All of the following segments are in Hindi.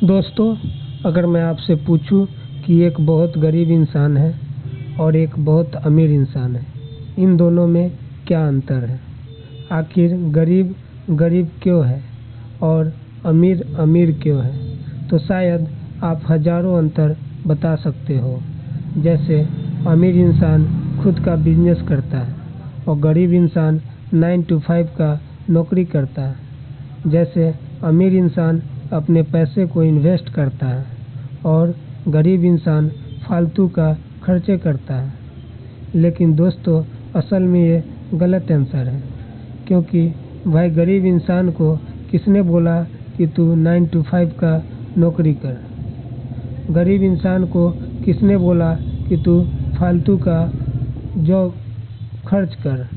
दोस्तों, अगर मैं आपसे पूछूं कि एक बहुत गरीब इंसान है और एक बहुत अमीर इंसान है, इन दोनों में क्या अंतर है? आखिर गरीब गरीब क्यों है और अमीर अमीर क्यों है? तो शायद आप हजारों अंतर बता सकते हो। जैसे अमीर इंसान खुद का बिजनेस करता है और गरीब इंसान 9 to 5 का नौकरी करता है। जैसे अमीर इंसान अपने पैसे को इन्वेस्ट करता है और गरीब इंसान फालतू का खर्चे करता है। लेकिन दोस्तों, असल में ये गलत आंसर है, क्योंकि भाई गरीब इंसान को किसने बोला कि तू 9 to 5 का नौकरी कर? गरीब इंसान को किसने बोला कि तू फालतू का जॉब खर्च कर?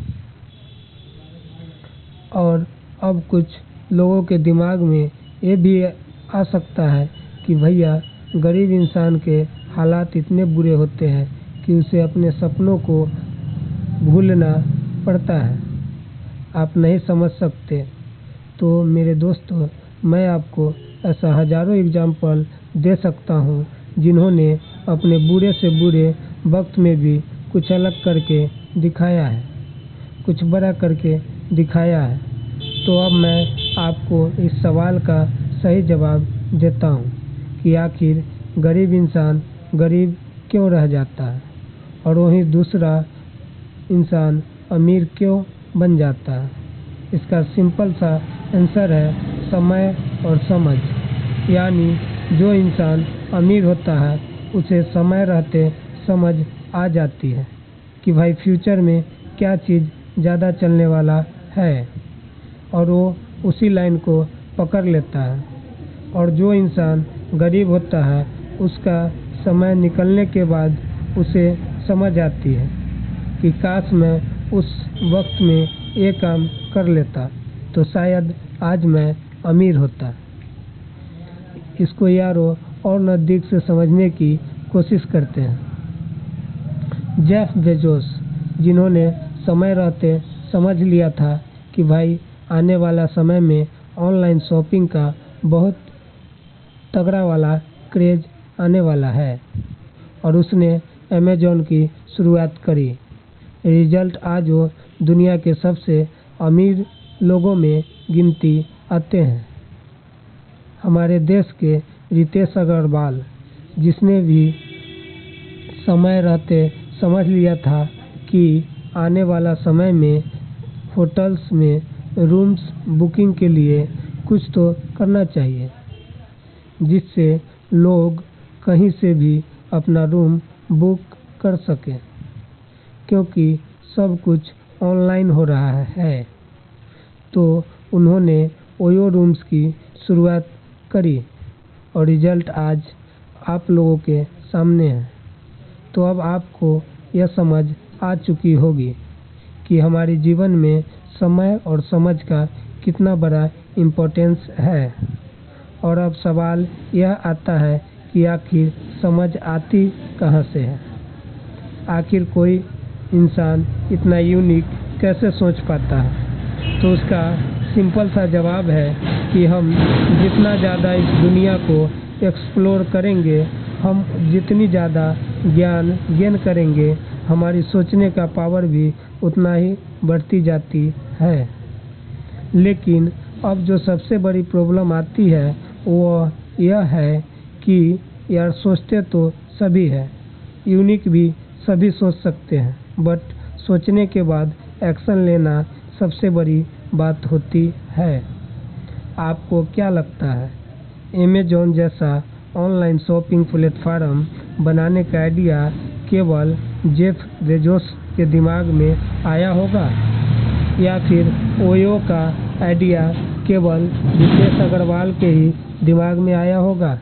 और अब कुछ लोगों के दिमाग में ये भी आ सकता है कि भैया गरीब इंसान के हालात इतने बुरे होते हैं कि उसे अपने सपनों को भूलना पड़ता है। आप नहीं समझ सकते। तो मेरे दोस्तों, मैं आपको ऐसा हजारों एग्जाम्पल दे सकता हूँ जिन्होंने अपने बुरे से बुरे वक्त में भी कुछ अलग करके दिखाया है, कुछ बड़ा करके दिखाया है। तो अब मैं आपको इस सवाल का सही जवाब देता हूँ कि आखिर गरीब इंसान गरीब क्यों रह जाता है और वहीं दूसरा इंसान अमीर क्यों बन जाता है। इसका सिंपल सा आंसर है समय और समझ। यानी जो इंसान अमीर होता है उसे समय रहते समझ आ जाती है कि भाई फ्यूचर में क्या चीज़ ज़्यादा चलने वाला है और वो उसी लाइन को पकड़ लेता है। और जो इंसान गरीब होता है उसका समय निकलने के बाद उसे समझ आती है कि काश मैं उस वक्त में ये काम कर लेता तो शायद आज मैं अमीर होता। इसको यारों और नज़दीक से समझने की कोशिश करते हैं। जेफ बेजोस, जिन्होंने समय रहते समझ लिया था कि भाई आने वाला समय में ऑनलाइन शॉपिंग का बहुत तगड़ा वाला क्रेज आने वाला है, और उसने अमेज़न की शुरुआत करी। रिजल्ट आज वो दुनिया के सबसे अमीर लोगों में गिनती आते हैं। हमारे देश के रितेश अग्रवाल, जिसने भी समय रहते समझ लिया था कि आने वाला समय में होटल्स में रूम्स बुकिंग के लिए कुछ तो करना चाहिए जिससे लोग कहीं से भी अपना रूम बुक कर सकें, क्योंकि सब कुछ ऑनलाइन हो रहा है। तो उन्होंने ओयो रूम्स की शुरुआत करी और रिजल्ट आज आप लोगों के सामने है। तो अब आपको यह समझ आ चुकी होगी कि हमारे जीवन में समय और समझ का कितना बड़ा इम्पोर्टेंस है। और अब सवाल यह आता है कि आखिर समझ आती कहाँ से है? आखिर कोई इंसान इतना यूनिक कैसे सोच पाता है? तो उसका सिंपल सा जवाब है कि हम जितना ज़्यादा इस दुनिया को एक्सप्लोर करेंगे, हम जितनी ज़्यादा ज्ञान गेन करेंगे, हमारी सोचने का पावर भी उतना ही बढ़ती जाती है। लेकिन अब जो सबसे बड़ी प्रॉब्लम आती है वो यह है कि यार सोचते तो सभी है, यूनिक भी सभी सोच सकते हैं, बट सोचने के बाद एक्शन लेना सबसे बड़ी बात होती है। आपको क्या लगता है अमेज़न जैसा ऑनलाइन शॉपिंग प्लेटफॉर्म बनाने का आइडिया केवल जेफ बेजोस के दिमाग में आया होगा, या फिर ओयो का आइडिया केवल रितेश अग्रवाल के ही दिमाग में आया होगा?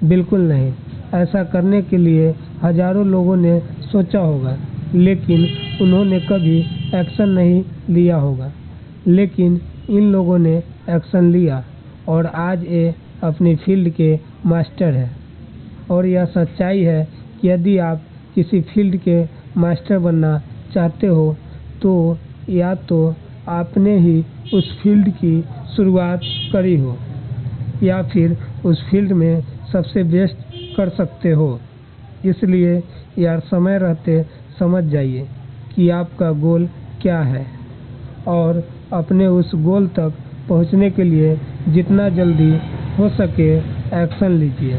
बिल्कुल नहीं। ऐसा करने के लिए हजारों लोगों ने सोचा होगा, लेकिन उन्होंने कभी एक्शन नहीं लिया होगा। लेकिन इन लोगों ने एक्शन लिया और आज ये अपनी फील्ड के मास्टर है। और यह सच्चाई है कि यदि आप किसी फील्ड के मास्टर बनना चाहते हो तो या तो आपने ही उस फील्ड की शुरुआत करी हो, या फिर उस फील्ड में सबसे बेस्ट कर सकते हो। इसलिए यार समय रहते समझ जाइए कि आपका गोल क्या है और अपने उस गोल तक पहुंचने के लिए जितना जल्दी हो सके एक्शन लीजिए,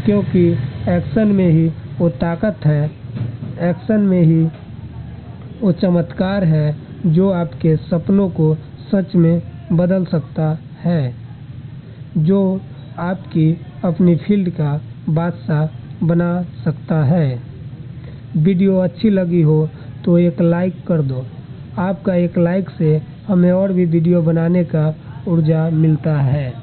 क्योंकि एक्शन में ही वो ताकत है, एक्शन में ही वो चमत्कार है जो आपके सपनों को सच में बदल सकता है, जो आपकी अपनी फील्ड का बादशाह बना सकता है। वीडियो अच्छी लगी हो तो एक लाइक कर दो। आपका एक लाइक से हमें और भी वीडियो बनाने का ऊर्जा मिलता है।